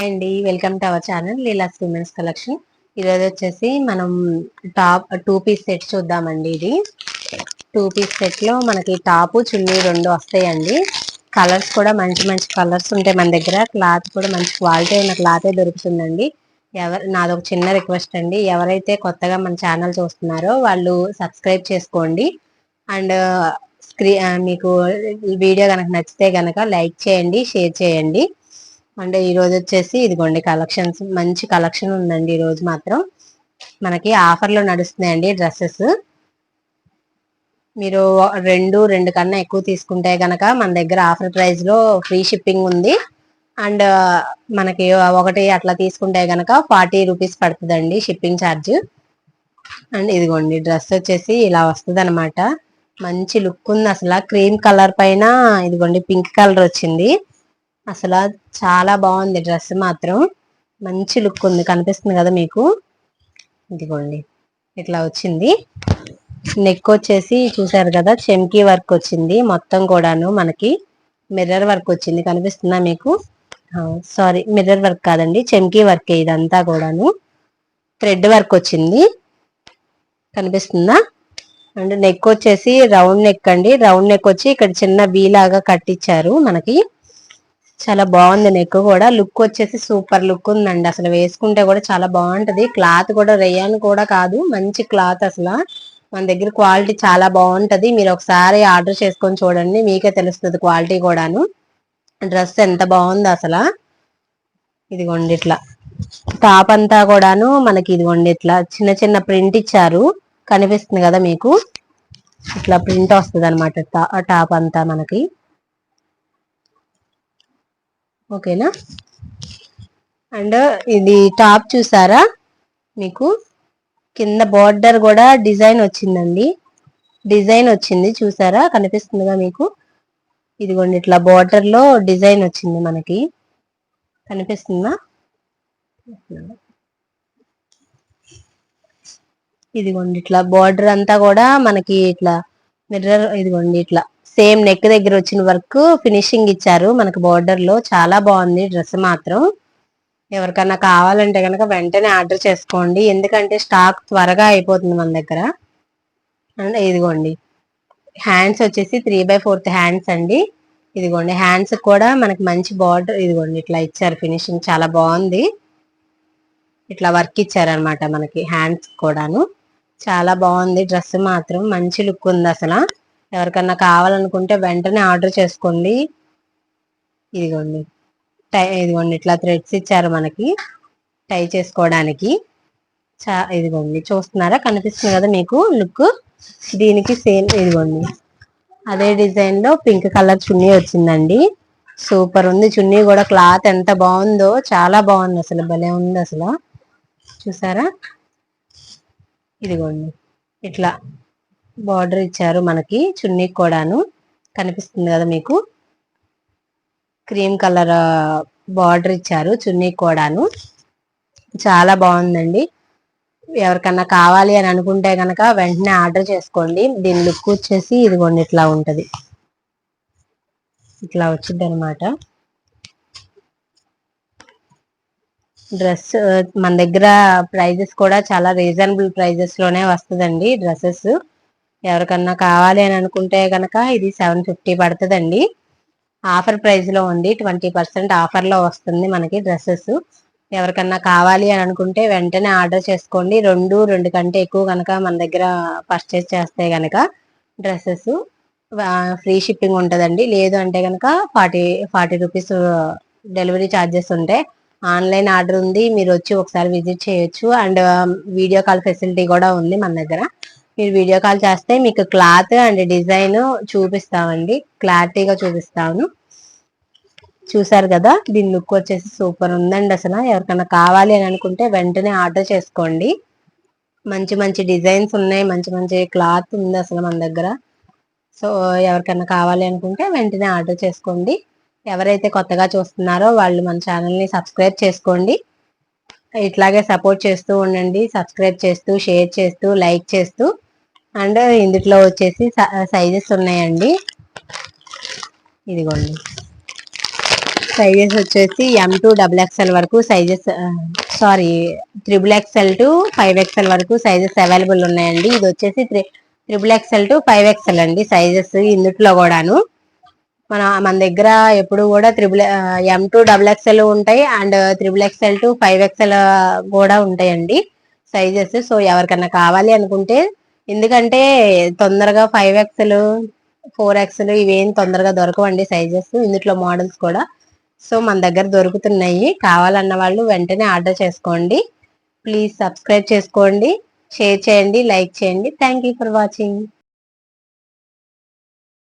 Hi అండి, welcome to our channel Leela's women's collection. ఈరోజు వచ్చేసి మనం టాప్ 2 పీస్ సెట్ చూద్దామండి. ఇది 2 పీస్ సెట్ లో మనకి టాపు చున్నీ రెండు వస్తాయండి. కలర్స్ కూడా మంచి మంచి కలర్స్ ఉంటాయి మన దగ్గర. క్లాత్ కూడా మంచి క్వాలిటీ ఉన్న క్లాతే దొరుకుతుందండి. నాదొక చిన్న రిక్వెస్ట్ అండి, ఎవరైతే కొత్తగా మన ఛానల్ చూస్తున్నారో వాళ్ళు సబ్స్క్రైబ్ చేసుకోండి. అండ్ మీకు వీడియో కనుక నచ్చితే కనుక లైక్ చేయండి, షేర్ చేయండి. అంటే ఈ రోజు వచ్చేసి ఇదిగోండి కలెక్షన్స్, మంచి కలెక్షన్ ఉందండి. ఈ రోజు మాత్రం మనకి ఆఫర్లో నడుస్తున్నాయండి డ్రెస్సెస్. మీరు రెండు కన్నా ఎక్కువ తీసుకుంటే గనక మన దగ్గర ఆఫర్ ప్రైస్ లో ఫ్రీ షిప్పింగ్ ఉంది. అండ్ మనకి ఒకటి అట్లా తీసుకుంటే గనక 40 రూపీస్ పడుతుందండి షిప్పింగ్ ఛార్జ్. అండ్ ఇదిగోండి డ్రెస్ వచ్చేసి ఇలా వస్తుంది అనమాట. మంచి లుక్ ఉంది అసలు. క్రీమ్ కలర్ పైన ఇదిగోండి పింక్ కలర్ వచ్చింది. అసలు చాలా బాగుంది డ్రెస్ మాత్రం. మంచి లుక్ ఉంది, కనిపిస్తుంది కదా మీకు. ఇదిగోండి ఇట్లా వచ్చింది. నెక్ వచ్చేసి చూసారు కదా, చెమ్కీ వర్క్ వచ్చింది మొత్తం కూడాను. మనకి మిర్రర్ వర్క్ వచ్చింది, కనిపిస్తుందా మీకు? సారీ, మిర్రర్ వర్క్ కాదండి, చెమ్కీ వర్క్. ఇదంతా కూడాను థ్రెడ్ వర్క్ వచ్చింది, కనిపిస్తుందా? అండ్ నెక్ వచ్చేసి రౌండ్ నెక్ అండి. రౌండ్ నెక్ వచ్చి ఇక్కడ చిన్న వీ లాగా కట్టించారు మనకి. చాలా బాగుంది నెక్ కూడా. లుక్ వచ్చేసి సూపర్ లుక్ ఉందండి. అసలు వేసుకుంటే కూడా చాలా బాగుంటది. క్లాత్ కూడా రేయాన్ కూడా కాదు, మంచి క్లాత్. అసలు మన దగ్గర క్వాలిటీ చాలా బాగుంటది. మీరు ఒకసారి ఆర్డర్ చేసుకొని చూడండి, మీకే తెలుస్తుంది క్వాలిటీ కూడాను. డ్రెస్ ఎంత బాగుందో అసలు. ఇదిగోండి ఇట్లా టాప్ అంతా కూడాను మనకి ఇదిగోండి ఇట్లా చిన్న చిన్న ప్రింట్ ఇచ్చారు, కనిపిస్తుంది కదా మీకు. ఇట్లా ప్రింట్ వస్తుంది అనమాట టాప్ అంతా మనకి. ఓకేనా? అండ్ ఇది టాప్ చూసారా మీకు? కింద బార్డర్ కూడా డిజైన్ వచ్చిందండి. డిజైన్ వచ్చింది చూసారా, కనిపిస్తుందిగా మీకు. ఇదిగోండి ఇట్లా బార్డర్ లో డిజైన్ వచ్చింది మనకి, కనిపిస్తుందా? ఇదిగోండి ఇట్లా బార్డర్ అంతా కూడా మనకి ఇట్లా మిర్రర్. ఇదిగోండి ఇట్లా సేమ్ నెక్ దగ్గర వచ్చిన వర్క్ ఫినిషింగ్ ఇచ్చారు మనకి బార్డర్ లో. చాలా బాగుంది డ్రెస్ మాత్రం. ఎవరికన్నా కావాలంటే కనుక వెంటనే ఆర్డర్ చేసుకోండి, ఎందుకంటే స్టాక్ త్వరగా అయిపోతుంది మన దగ్గర. అండ్ ఇదిగోండి హ్యాండ్స్ వచ్చేసి 3/4 హ్యాండ్స్ అండి. ఇదిగోండి హ్యాండ్స్ కూడా మనకి మంచి బార్డర్. ఇదిగోండి ఇట్లా ఇచ్చారు ఫినిషింగ్, చాలా బాగుంది. ఇట్లా వర్క్ ఇచ్చారనమాట మనకి హ్యాండ్స్ కూడాను. చాలా బాగుంది డ్రెస్ మాత్రం, మంచి లుక్ ఉంది అసలు. ఎవరికన్నా కావాలనుకుంటే వెంటనే ఆర్డర్ చేసుకోండి. ఇదిగోండి ఇదిగోండి ఇట్లా థ్రెడ్స్ ఇచ్చారు మనకి టై చేసుకోవడానికి. ఇదిగోండి చూస్తున్నారా, కనిపిస్తుంది కదా మీకు లుక్. దీనికి సేమ్ ఇదిగోండి అదే డిజైన్ లో పింక్ కలర్ చున్నీ వచ్చిందండి. సూపర్ ఉంది చున్నీ కూడా. క్లాత్ ఎంత బాగుందో, చాలా బాగుంది అసలు, భలే ఉంది అసలు. చూసారా? ఇదిగోండి ఇట్లా బార్డర్ ఇచ్చారు మనకి చున్నీ కూడాను, కనిపిస్తుంది కదా మీకు. క్రీమ్ కలర్ బార్డర్ ఇచ్చారు చున్నీ కూడాను. చాలా బాగుందండి. ఎవరికన్నా కావాలి అని అనుకుంటే కనుక వెంటనే ఆర్డర్ చేసుకోండి. దీని లుక్ వచ్చేసి ఇదిగోండి ఇట్లా ఉంటది, ఇట్లా వచ్చింది అనమాట డ్రెస్. మన దగ్గర ప్రైజెస్ కూడా చాలా రీజనబుల్ ప్రైజెస్ లోనే వస్తుందండి డ్రెస్సెస్. ఎవరికన్నా కావాలి అని అనుకుంటే కనుక ఇది 750 పడుతుందండి. ఆఫర్ ప్రైస్ లో ఉంది, 20% ఆఫర్ లో వస్తుంది మనకి డ్రెస్సెస్. ఎవరికన్నా కావాలి అని అనుకుంటే వెంటనే ఆర్డర్ చేసుకోండి. రెండు కంటే ఎక్కువ కనుక మన దగ్గర పర్చేస్ చేస్తే గనక డ్రెస్సెస్ ఫ్రీ షిప్పింగ్ ఉంటుందండి. లేదు అంటే కనుక 40 రూపీస్ డెలివరీ ఛార్జెస్ ఉంటాయి. ఆన్లైన్ ఆర్డర్ ఉంది, మీరు వచ్చి ఒకసారి విజిట్ చేయొచ్చు. అండ్ వీడియో కాల్ ఫెసిలిటీ కూడా ఉంది మన దగ్గర. మీరు వీడియో కాల్ చేస్తే మీకు క్లాత్ అండ్ డిజైన్ చూపిస్తామండి, క్లారిటీగా చూపిస్తాను. చూసారు కదా, దీని లుక్ వచ్చేసి సూపర్ ఉందండి అసలు. ఎవరికైనా కావాలి అని అనుకుంటే వెంటనే ఆర్డర్ చేసుకోండి. మంచి మంచి డిజైన్స్ ఉన్నాయి, మంచి మంచి క్లాత్ ఉంది అసలు మన దగ్గర. సో ఎవరికైనా కావాలి అనుకుంటే వెంటనే ఆర్డర్ చేసుకోండి. ఎవరైతే కొత్తగా చూస్తున్నారో వాళ్ళు మన ఛానల్ని సబ్స్క్రైబ్ చేసుకోండి. ఇట్లాగే సపోర్ట్ చేస్తూ ఉండండి, సబ్స్క్రైబ్ చేస్తూ, షేర్ చేస్తూ, లైక్ చేస్తూ. అండ్ ఇందులో వచ్చేసి సైజెస్ ఉన్నాయండి. ఇదిగోండి సైజెస్ వచ్చేసి M2 XXL వరకు sizes, sorry, XXL to 5XL వరకు సైజెస్ అవైలబుల్ ఉన్నాయండి. ఇది వచ్చేసి XXL టు 5XL అండి సైజెస్ ఇందుట్లో కూడాను. మన దగ్గర ఎప్పుడు కూడా M2 XXL ఉంటాయి అండ్ XXL టు 5XL కూడా ఉంటాయండి సైజెస్. సో ఎవరికన్నా కావాలి అనుకుంటే, ఎందుకంటే తొందరగా 5XL 4XL ఇవేం తొందరగా దొరకవండి సైజెస్ ఇందుట్లో మోడల్స్ కూడా. సో మన దగ్గర దొరుకుతున్నాయి, కావాలన్న వాళ్ళు వెంటనే ఆర్డర్ చేసుకోండి. ప్లీజ్ సబ్స్క్రైబ్ చేసుకోండి, షేర్ చేయండి, లైక్ చేయండి. Thank you for watching.